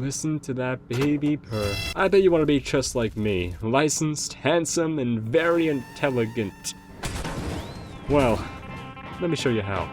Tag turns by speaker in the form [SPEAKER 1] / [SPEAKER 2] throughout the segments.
[SPEAKER 1] Listen to that baby purr. I bet you want to be just like me. Licensed, handsome, and very intelligent. Well, let me show you how.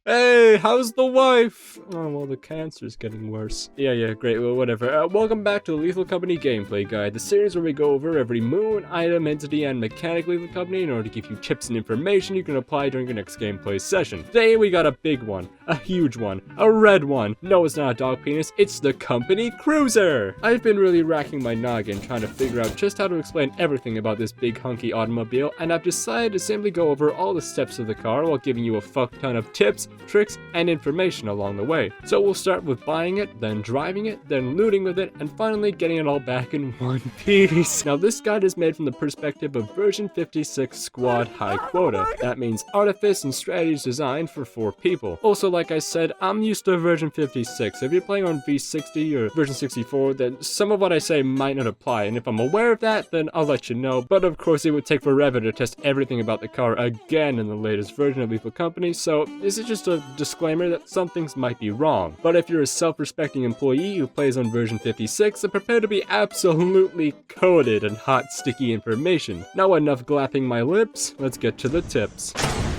[SPEAKER 1] Hey, how's the wife? Oh, well, the cancer's getting worse. Yeah, great, well, whatever. Welcome back to the Lethal Company Gameplay Guide, the series where we go over every moon, item, entity, and mechanic Lethal Company in order to give you tips and information you can apply during your next gameplay session. Today, we got a big one, a huge one, a red one. No, it's not a dog penis, it's the company cruiser! I've been really racking my noggin trying to figure out just how to explain everything about this big hunky automobile, and I've decided to simply go over all the steps of the car while giving you a fuck ton of tips, tricks, and information along the way. So we'll start with buying it, then driving it, then looting with it, and finally getting it all back in one piece. Now this guide is made from the perspective of version 56 squad high quota. That means artifice and strategies designed for 4 people. Also, like I said, I'm used to version 56. If you're playing on V60 or version 64, then some of what I say might not apply, and if I'm aware of that, then I'll let you know. But of course it would take forever to test everything about the car again in the latest version of Lethal Company, so this is just a disclaimer that some things might be wrong. But if you're a self-respecting employee who plays on version 56, then prepare to be absolutely coated in hot, sticky information. Now enough glapping my lips, let's get to the tips.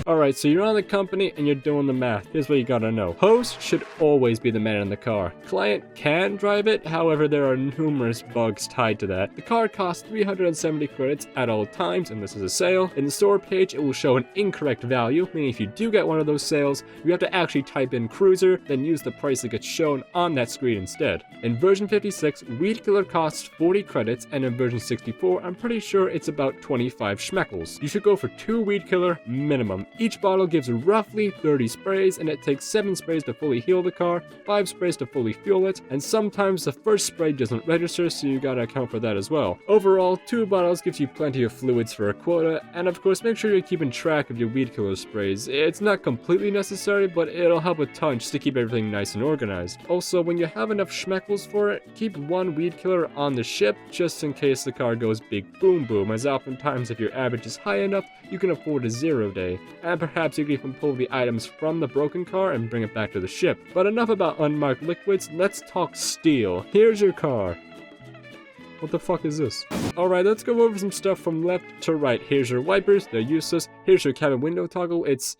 [SPEAKER 1] Alright, so you're on the company and you're doing the math. Here's what you gotta know. Host should always be the man in the car. Client can drive it, however there are numerous bugs tied to that. The car costs 370 credits at all times, and this is a sale. In the store page, it will show an incorrect value, meaning if you do get one of those sales, you have to actually type in cruiser, then use the price that gets shown on that screen instead. In version 56, Weed Killer costs 40 credits, and in version 64, I'm pretty sure it's about 25 schmeckles. You should go for 2 Weed Killer minimum. Each bottle gives roughly 30 sprays, and it takes 7 sprays to fully heal the car, 5 sprays to fully fuel it, and sometimes the first spray doesn't register, so you gotta account for that as well. Overall, 2 bottles gives you plenty of fluids for a quota, and of course make sure you're keeping track of your Weed Killer sprays. It's not completely necessary, but it'll help a ton just to keep everything nice and organized. Also, when you have enough schmeckles for it, keep 1 Weed Killer on the ship just in case the car goes big boom boom, as oftentimes if your average is high enough, you can afford a 0 day. And perhaps you can even pull the items from the broken car and bring it back to the ship. But enough about unmarked liquids, let's talk steel. Here's your car. What the fuck is this? Alright, let's go over some stuff from left to right. Here's your wipers, they're useless. Here's your cabin window toggle, it's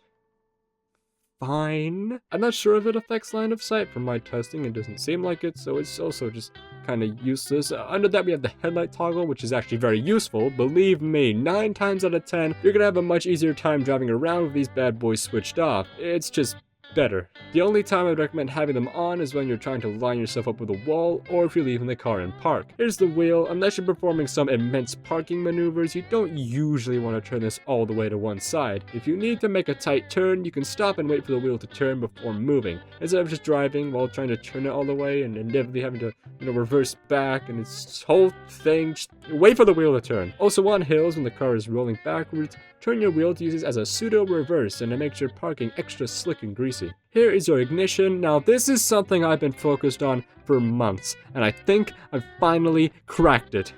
[SPEAKER 1] fine. I'm not sure if it affects line of sight. From my testing, it doesn't seem like it, so it's also just kind of useless. Under that, we have the headlight toggle, which is actually very useful. Believe me, 9 times out of 10, you're gonna have a much easier time driving around with these bad boys switched off. It's just better. The only time I'd recommend having them on is when you're trying to line yourself up with a wall, or if you're leaving the car in park. Here's the wheel. Unless you're performing some immense parking maneuvers, you don't usually want to turn this all the way to one side. If you need to make a tight turn, you can stop and wait for the wheel to turn before moving, instead of just driving while trying to turn it all the way and inevitably having to, reverse back, and this whole thing. Just wait for the wheel to turn. Also on hills, when the car is rolling backwards, turn your wheel to use this as a pseudo reverse, and it makes your parking extra slick and greasy. Here is your ignition. Now this is something I've been focused on for months, and I think I've finally cracked it.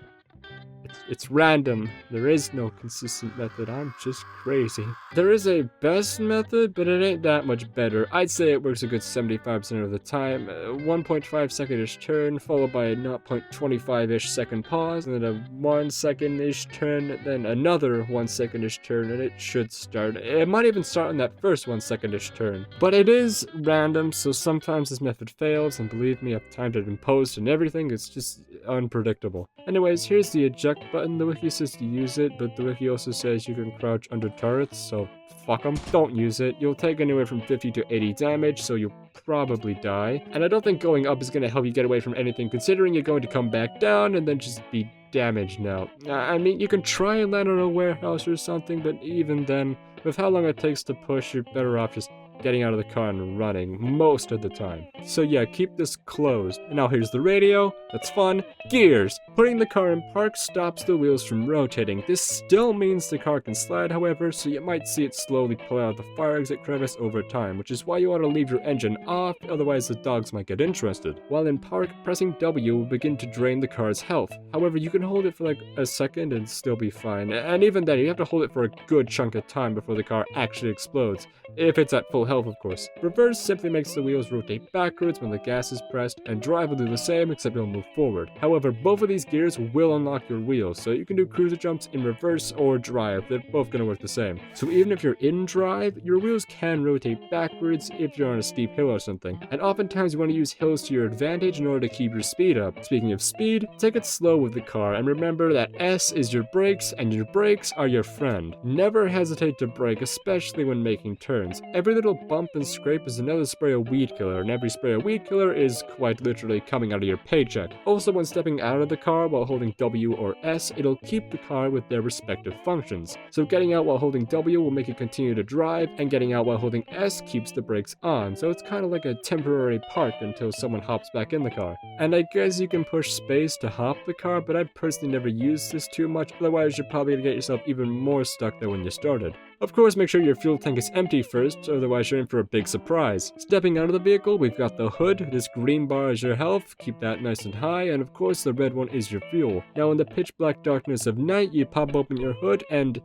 [SPEAKER 1] It's random. There is no consistent method. I'm just crazy. There is a best method, but it ain't that much better. I'd say it works a good 75% of the time. 1.5 second-ish turn, followed by a 0.25-ish second pause, and then a 1 second-ish turn, then another 1 second-ish turn, and it should start. It might even start on that first 1 second-ish turn. But it is random, so sometimes this method fails, and believe me, I've timed it in post and everything. It's just unpredictable. Anyways, here's the eject button. The wiki says to use it, but the wiki also says you can crouch under turrets, so fuck them. Don't use it. You'll take anywhere from 50 to 80 damage, so you'll probably die. And I don't think going up is going to help you get away from anything, considering you're going to come back down and then just be damaged now. I mean, you can try and land on a warehouse or something, but even then, with how long it takes to push, you're better off just getting out of the car and running most of the time. So yeah, keep this closed. And now here's the radio. That's fun. Gears. Putting the car in park stops the wheels from rotating. This still means the car can slide, however, so you might see it slowly pull out of the fire exit crevice over time, which is why you want to leave your engine off, otherwise the dogs might get interested. While in park, pressing W will begin to drain the car's health. However, you can hold it for like a second and still be fine. And even then, you have to hold it for a good chunk of time before the car actually explodes. If it's at full health, of course. Reverse simply makes the wheels rotate backwards when the gas is pressed, and drive will do the same except it'll move forward. However, both of these gears will unlock your wheels, so you can do cruiser jumps in reverse or drive. They're both going to work the same. So even if you're in drive, your wheels can rotate backwards if you're on a steep hill or something. And oftentimes you want to use hills to your advantage in order to keep your speed up. Speaking of speed, take it slow with the car, and remember that S is your brakes, and your brakes are your friend. Never hesitate to brake, especially when making turns. Every little bump and scrape is another spray of weed killer, and every spray of weed killer is quite literally coming out of your paycheck. Also, when stepping out of the car while holding W or S, it'll keep the car with their respective functions. So getting out while holding W will make it continue to drive, and getting out while holding S keeps the brakes on, so it's kind of like a temporary park until someone hops back in the car. And I guess you can push space to hop the car, but I personally never used this too much, otherwise you're probably going to get yourself even more stuck than when you started. Of course, make sure your fuel tank is empty first, otherwise you're in for a big surprise. Stepping out of the vehicle, we've got the hood. This green bar is your health, keep that nice and high, and of course the red one is your fuel. Now in the pitch black darkness of night, you pop open your hood and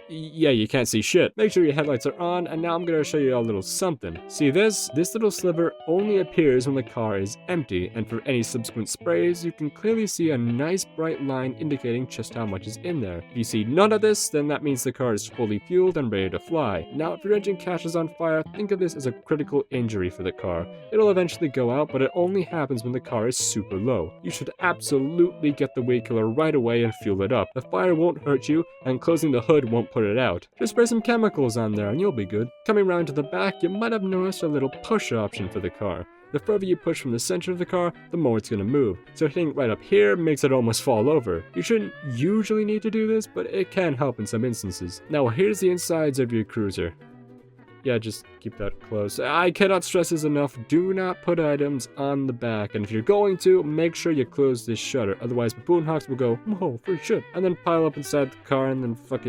[SPEAKER 1] yeah, you can't see shit. Make sure your headlights are on, and now I'm going to show you a little something. See this? This little sliver only appears when the car is empty, and for any subsequent sprays, you can clearly see a nice bright line indicating just how much is in there. If you see none of this, then that means the car is fully fueled and ready to fly. Now, if your engine catches on fire, think of this as a critical injury for the car. It'll eventually go out, but it only happens when the car is super low. You should absolutely get the weed killer right away and fuel it up. The fire won't hurt you, and closing the hood won't put it out. Just spray some chemicals on there and you'll be good. Coming round to the back, you might have noticed a little push option for the car. The further you push from the center of the car, the more it's going to move. So hitting it right up here makes it almost fall over. You shouldn't usually need to do this, but it can help in some instances. Now here's the insides of your cruiser. Yeah, just keep that close. I cannot stress this enough, do not put items on the back, and if you're going to, make sure you close this shutter, otherwise baboon hawks will go, whoa, free shit, and then pile up inside the car and then fuck,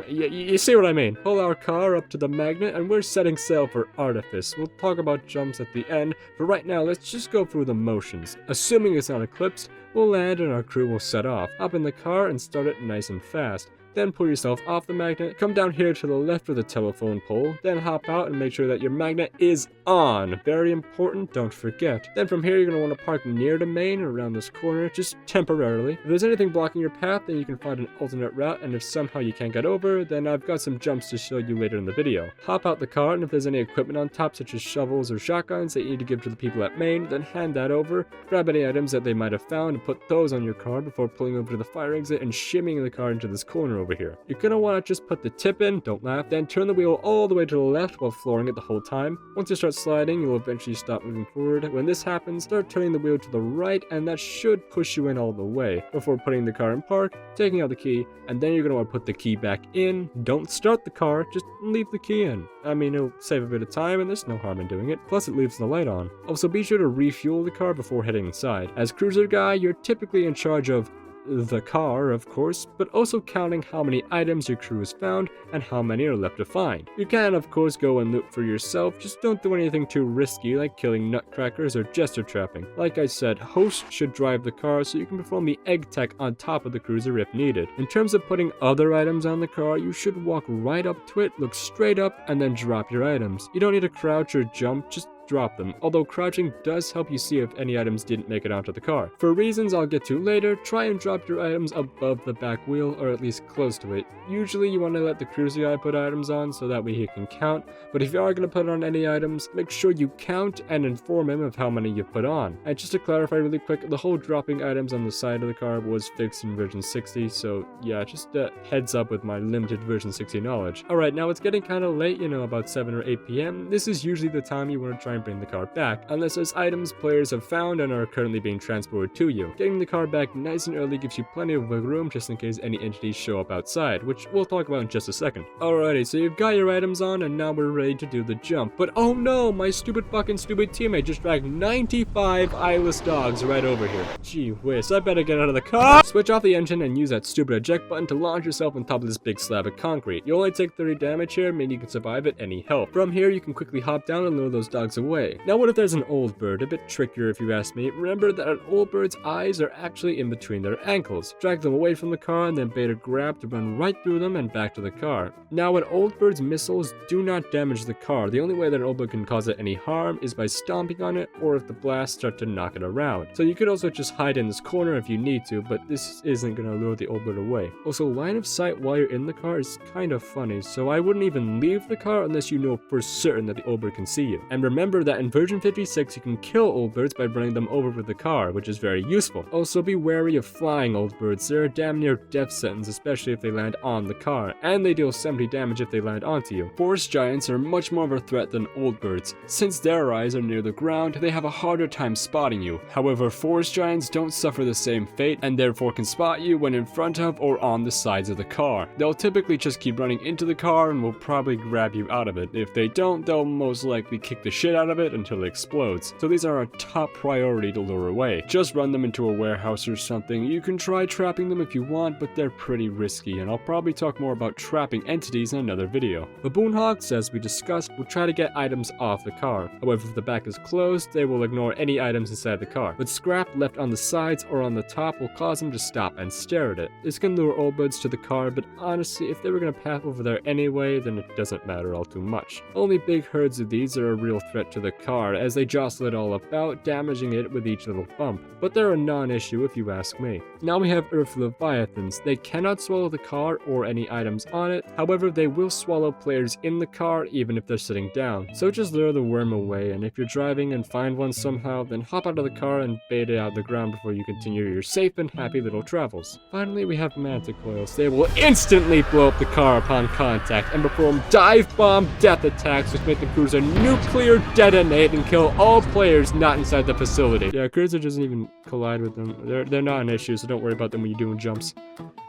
[SPEAKER 1] you see what I mean. Pull our car up to the magnet and we're setting sail for Artifice. We'll talk about jumps at the end, but right now let's just go through the motions. Assuming it's not eclipsed, we'll land and our crew will set off. Hop in the car and start it nice and fast. Then pull yourself off the magnet, come down here to the left of the telephone pole, then hop out and make sure that your magnet is on. Very important, don't forget. Then from here you're going to want to park near the main or around this corner, just temporarily. If there's anything blocking your path, then you can find an alternate route, and if somehow you can't get over, then I've got some jumps to show you later in the video. Hop out the car, and if there's any equipment on top such as shovels or shotguns that you need to give to the people at main, then hand that over, grab any items that they might have found and put those on your car before pulling over to the fire exit and shimmying the car into this corner over here. You're gonna want to just put the tip in, don't laugh, then turn the wheel all the way to the left while flooring it the whole time. Once you start sliding, you'll eventually stop moving forward. When this happens, start turning the wheel to the right, and that should push you in all the way before putting the car in park, taking out the key, and then you're gonna want to put the key back in. Don't start the car, just leave the key in. I mean, it'll save a bit of time and there's no harm in doing it, plus it leaves the light on. Also, be sure to refuel the car before heading inside. As cruiser guy, you're typically in charge of the car, of course, but also counting how many items your crew has found and how many are left to find. You can, of course, go and loot for yourself, just don't do anything too risky like killing nutcrackers or jester trapping. Like I said, host should drive the car so you can perform the egg tech on top of the cruiser if needed. In terms of putting other items on the car, you should walk right up to it, look straight up, and then drop your items. You don't need to crouch or jump, just drop them, although crouching does help you see if any items didn't make it onto the car. For reasons I'll get to later, try and drop your items above the back wheel or at least close to it. Usually you want to let the cruiser guy put items on so that way he can count, but if you are going to put on any items, make sure you count and inform him of how many you've put on. And just to clarify really quick, the whole dropping items on the side of the car was fixed in version 60, so yeah, just heads up with my limited version 60 knowledge. Alright, now it's getting kind of late, about 7 or 8 p.m. This is usually the time you want to try and bring the car back, unless there's items players have found and are currently being transported to you. Getting the car back nice and early gives you plenty of wiggle room just in case any entities show up outside, which we'll talk about in just a second. Alrighty, so you've got your items on and now we're ready to do the jump. But oh no, my stupid teammate just dragged 95 eyeless dogs right over here. Gee whiz, I better get out of the car! Switch off the engine and use that stupid eject button to launch yourself on top of this big slab of concrete. You only take 30 damage here, meaning you can survive at any health. From here, you can quickly hop down and lure those dogs away. Now what if there's an old bird? A bit trickier if you ask me. Remember that an old bird's eyes are actually in between their ankles. Drag them away from the car and then beta grab to run right through them and back to the car. Now an old bird's missiles do not damage the car. The only way that an old bird can cause it any harm is by stomping on it or if the blasts start to knock it around. So you could also just hide in this corner if you need to, but this isn't going to lure the old bird away. Also, line of sight while you're in the car is kind of funny, so I wouldn't even leave the car unless you know for certain that the old bird can see you. And remember that in version 56 you can kill old birds by running them over with the car, which is very useful. Also be wary of flying old birds. They're a damn near death sentence, especially if they land on the car, and they deal 70 damage if they land onto you. Forest giants are much more of a threat than old birds. Since their eyes are near the ground, they have a harder time spotting you. However, forest giants don't suffer the same fate and therefore can spot you when in front of or on the sides of the car. They'll typically just keep running into the car and will probably grab you out of it. If they don't, they'll most likely kick the shit out of it until it explodes. So these are our top priority to lure away. Just run them into a warehouse or something. You can try trapping them if you want, but they're pretty risky, and I'll probably talk more about trapping entities in another video. Baboon hawks, as we discussed, will try to get items off the car. However, if the back is closed, they will ignore any items inside the car. But scrap left on the sides or on the top will cause them to stop and stare at it. This can lure old birds to the car, but honestly, if they were gonna pass over there anyway, then it doesn't matter all too much. Only big herds of these are a real threat to the car, as they jostle it all about, damaging it with each little bump. But they're a non-issue if you ask me. Now we have Earth Leviathans. They cannot swallow the car or any items on it, however they will swallow players in the car even if they're sitting down. So just lure the worm away, and if you're driving and find one somehow, then hop out of the car and bait it out of the ground before you continue your safe and happy little travels. Finally, we have manticoils. They will instantly blow up the car upon contact and perform dive bomb death attacks which make the cruiser nuclear detonate and kill all players not inside the facility. Yeah, cruiser doesn't even collide with them. They're not an issue, so don't worry about them when you're doing jumps.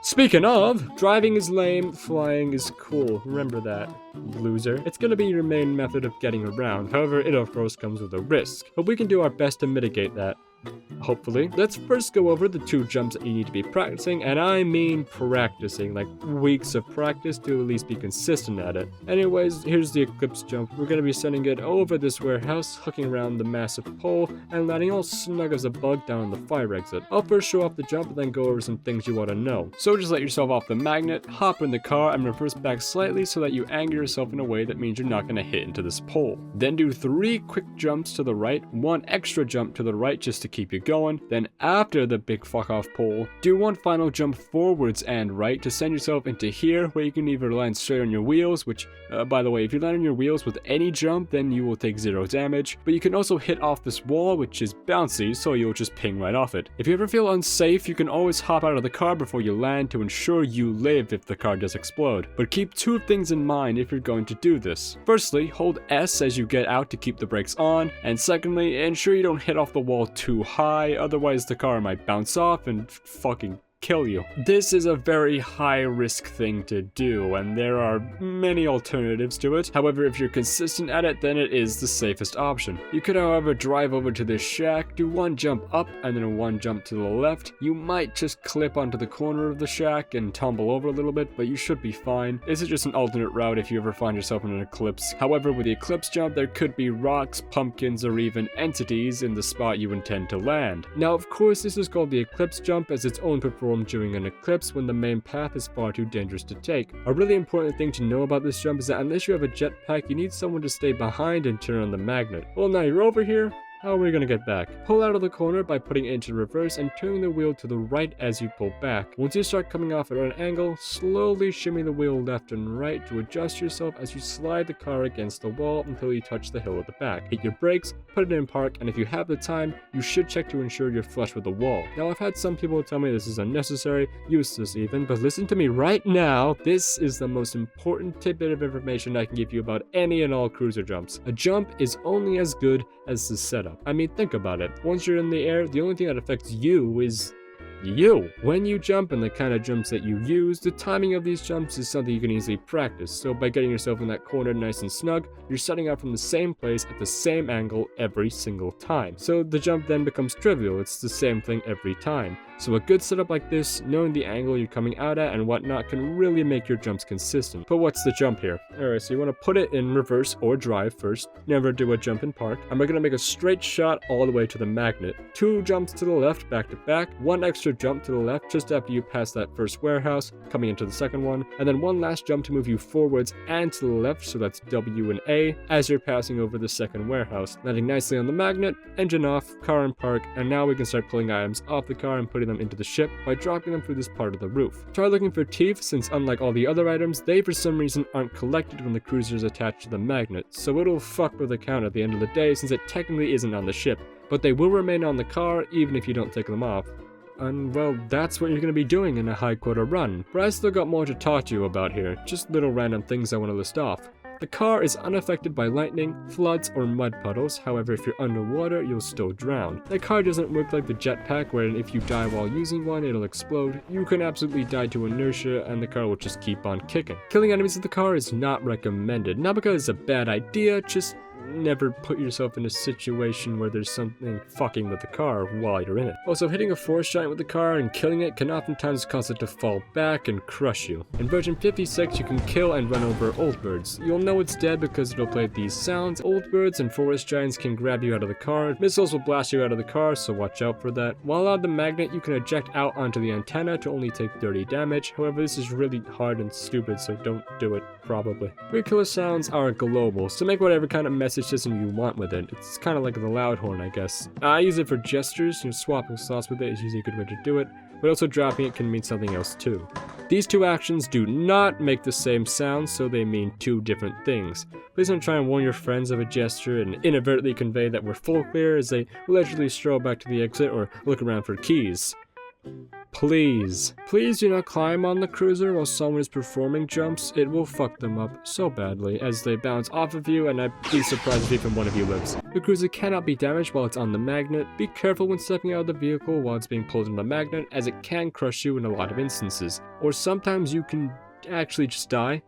[SPEAKER 1] Speaking of, driving is lame, flying is cool. Remember that, loser. It's gonna be your main method of getting around. However, it of course comes with a risk, but we can do our best to mitigate that. Hopefully. Let's first go over the 2 jumps that you need to be practicing, and I mean practicing, like weeks of practice to at least be consistent at it. Anyways, here's the Eclipse jump. We're going to be sending it over this warehouse, hooking around the massive pole, and landing all snug as a bug down on the fire exit. I'll first show off the jump and then go over some things you ought to know. So just let yourself off the magnet, hop in the car, and reverse back slightly so that you angle yourself in a way that means you're not going to hit into this pole. Then do 3 quick jumps to the right, 1 extra jump to the right just to keep you going. Then after the big fuck off pole, do 1 final jump forwards and right to send yourself into here where you can either land straight on your wheels, which by the way, if you land on your wheels with any jump, then you will take 0 damage, but you can also hit off this wall, which is bouncy, so you'll just ping right off it. If you ever feel unsafe, you can always hop out of the car before you land to ensure you live if the car does explode. But keep 2 things in mind if you're going to do this. Firstly, hold S as you get out to keep the brakes on, and secondly, ensure you don't hit off the wall too high, otherwise the car might bounce off and fucking kill you. This is a very high risk thing to do, and there are many alternatives to it. However, if you're consistent at it, then it is the safest option. You could, however, drive over to this shack, do 1 jump up and then 1 jump to the left. You might just clip onto the corner of the shack and tumble over a little bit, but you should be fine. This is just an alternate route if you ever find yourself in an eclipse. However, with the eclipse jump, there could be rocks, pumpkins, or even entities in the spot you intend to land. Now, of course, this is called the eclipse jump as its own performed during an eclipse when the main path is far too dangerous to take. A really important thing to know about this jump is that unless you have a jetpack, you need someone to stay behind and turn on the magnet. Well, now you're over here, How are we gonna get back? Pull out of the corner by putting it into reverse and turning the wheel to the right as you pull back. Once you start coming off at an angle, slowly shimmy the wheel left and right to adjust yourself as you slide the car against the wall until you touch the hill at the back. Hit your brakes, put it in park, and if you have the time, you should check to ensure you're flush with the wall. Now, I've had some people tell me this is unnecessary, useless even, but listen to me right now. This is the most important tidbit of information I can give you about any and all cruiser jumps. A jump is only as good as the setup. I mean, think about it. Once you're in the air, the only thing that affects you is you. When you jump and the kind of jumps that you use, the timing of these jumps is something you can easily practice. So by getting yourself in that corner nice and snug, you're setting out from the same place at the same angle every single time. So the jump then becomes trivial. It's the same thing every time. So a good setup like this, knowing the angle you're coming out at and whatnot, can really make your jumps consistent. But what's the jump here? Alright, so you want to put it in reverse or drive first. Never do a jump in park. And we're going to make a straight shot all the way to the magnet. 2 jumps to the left, back to back. 1 extra jump to the left just after you pass that first warehouse, coming into the second one. And then 1 last jump to move you forwards and to the left, so that's W and A, as you're passing over the second warehouse. Landing nicely on the magnet, engine off, car in park, and now we can start pulling items off the car and putting them into the ship by dropping them through this part of the roof. Try looking for teeth, since unlike all the other items, they for some reason aren't collected when the cruiser is attached to the magnet, so it'll fuck with the count at the end of the day since it technically isn't on the ship, but they will remain on the car even if you don't take them off. And well, that's what you're going to be doing in a high quota run. But I still got more to talk to you about here, just little random things I want to list off. The car is unaffected by lightning, floods, or mud puddles. However, if you're underwater, you'll still drown. The car doesn't work like the jetpack, where if you die while using one, it'll explode. You can absolutely die to inertia, and the car will just keep on kicking. Killing enemies with the car is not recommended. Not because it's a bad idea, just never put yourself in a situation where there's something fucking with the car while you're in it. Also, hitting a force giant with the car and killing it can oftentimes cause it to fall back and crush you. In version 56, you can kill and run over old birds. You'll know it's dead because it'll play these sounds. Old birds and forest giants can grab you out of the car. Missiles will blast you out of the car, so watch out for that. While on the magnet, you can eject out onto the antenna to only take 30 damage. However, this is really hard and stupid, so don't do it, probably. Weird killer sounds are global, so make whatever kind of message system you want with it. It's kind of like the loud horn, I guess. I use it for gestures, swapping slots with it is usually a good way to do it, but also dropping it can mean something else too. These 2 actions do not make the same sound, so they mean 2 different things. Please don't try and warn your friends of a gesture and inadvertently convey that we're full clear as they allegedly stroll back to the exit or look around for keys. Please do not climb on the cruiser while someone is performing jumps. It will fuck them up so badly as they bounce off of you, and I'd be surprised if even one of you lives. The cruiser cannot be damaged while it's on the magnet. Be careful when stepping out of the vehicle while it's being pulled on the magnet, as it can crush you in a lot of instances. Or sometimes you can actually just die.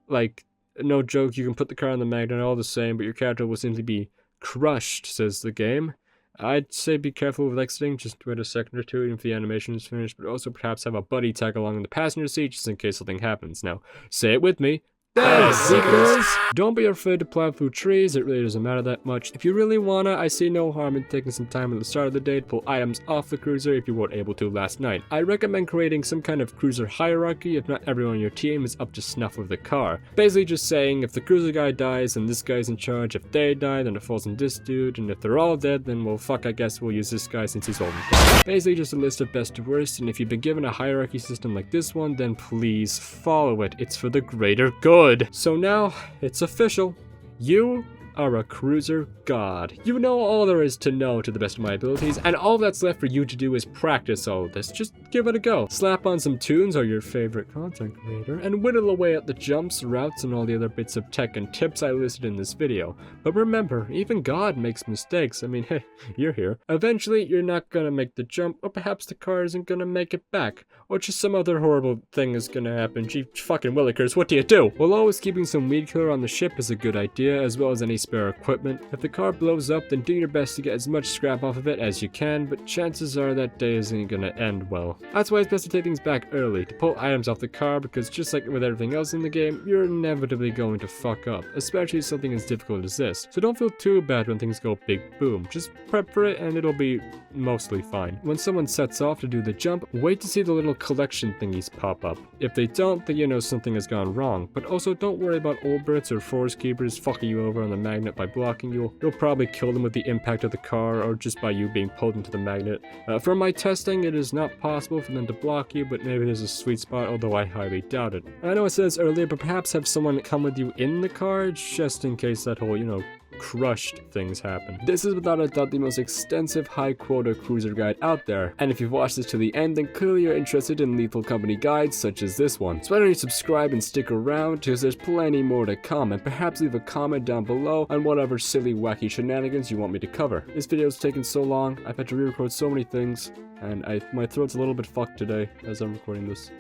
[SPEAKER 1] Like, no joke, you can put the car on the magnet all the same, but your character will simply be crushed, says the game. I'd say be careful with exiting, just wait a second or two even if the animation is finished, but also perhaps have a buddy tag along in the passenger seat just in case something happens. Now, say it with me. Seekers! Don't be afraid to plow through trees, it really doesn't matter that much. If you really wanna, I see no harm in taking some time at the start of the day to pull items off the cruiser if you weren't able to last night. I recommend creating some kind of cruiser hierarchy if not everyone on your team is up to snuff with the car. Basically just saying, if the cruiser guy dies, then this guy's in charge. If they die, then it falls on this dude, and if they're all dead, then well fuck, I guess we'll use this guy since he's old and dead. Basically just a list of best to worst, and if you've been given a hierarchy system like this one, then please follow it. It's for the greater good. So now, it's official. You are a cruiser god. You know all there is to know to the best of my abilities, and all that's left for you to do is practice all of this. Just give it a go. Slap on some tunes or your favorite content creator, and whittle away at the jumps, routes, and all the other bits of tech and tips I listed in this video. But remember, even God makes mistakes. I mean, hey, you're here. Eventually, you're not gonna make the jump, or perhaps the car isn't gonna make it back, or just some other horrible thing is gonna happen. Gee fucking willikers, what do you do? Well, always keeping some weed killer on the ship is a good idea, as well as any spare equipment. If the car blows up, then do your best to get as much scrap off of it as you can, but chances are that day isn't gonna end well. That's why it's best to take things back early, to pull items off the car, because just like with everything else in the game, you're inevitably going to fuck up, especially something as difficult as this. So don't feel too bad when things go big boom. Just prep for it and it'll be mostly fine. When someone sets off to do the jump, wait to see the little collection thingies pop up. If they don't, then you know something has gone wrong, but also don't worry about old birds or forest keepers fucking you over on the mag magnet by blocking you. You'll probably kill them with the impact of the car or just by you being pulled into the magnet. From my testing, it is not possible for them to block you, but maybe there's a sweet spot, although I highly doubt it. I know I said this earlier, but perhaps have someone come with you in the car, just in case that whole, you know, crushed things happen. This is without a doubt the most extensive high quota cruiser guide out there, and if you've watched this to the end, then clearly you're interested in Lethal Company guides such as this one. So why don't you subscribe and stick around, because there's plenty more to come, and perhaps leave a comment down below on whatever silly wacky shenanigans you want me to cover. This video's taken so long, I've had to re-record so many things, and my throat's a little bit fucked today as I'm recording this.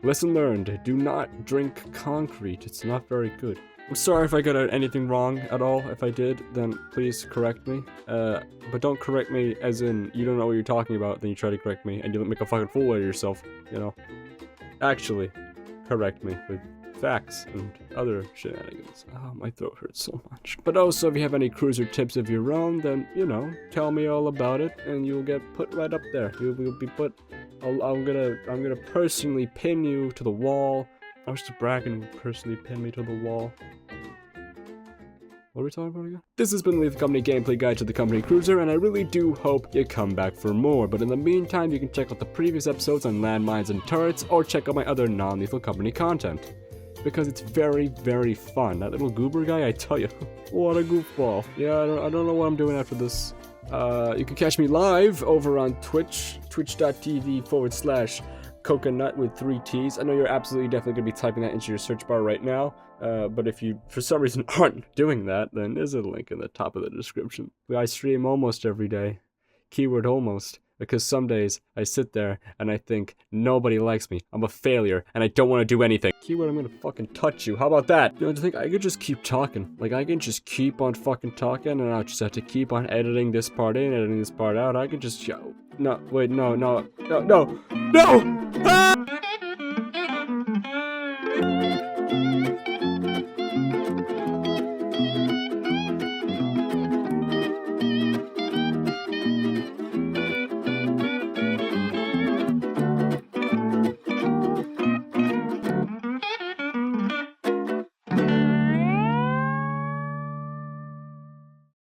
[SPEAKER 1] Lesson learned, do not drink concrete, it's not very good. I'm sorry if I got anything wrong at all. If I did, then please correct me. But don't correct me as in you don't know what you're talking about, then you try to correct me, and you make a fucking fool out of yourself, you know? Actually, correct me with facts and other shenanigans. Oh, my throat hurts so much. But also, if you have any cruiser tips of your own, then, you know, tell me all about it, and you'll get put right up there. You'll be put... I'm gonna personally pin you to the wall. I wish the Bracken would personally pin me to the wall. What are we talking about again? This has been the Lethal Company Gameplay Guide to the Company Cruiser, and I really do hope you come back for more. But in the meantime, you can check out the previous episodes on landmines and turrets, or check out my other non-Lethal Company content. Because it's very, very fun. That little goober guy, I tell you, what a goofball. Yeah, I don't know what I'm doing after this. You can catch me live over on Twitch, twitch.tv/coconut with 3 T's. I know you're absolutely definitely going to be typing that into your search bar right now, but if you, for some reason, aren't doing that, then there's a link in the top of the description. I stream almost every day. Keyword almost. Because some days, I sit there, and I think, nobody likes me, I'm a failure, and I don't want to do anything. Keyword, I'm gonna fucking touch you, how about that? You know, I think I could just keep talking. Like, I can just keep on fucking talking, and I'll just have to keep on editing this part in, editing this part out. I can just, no, wait, no. Ah!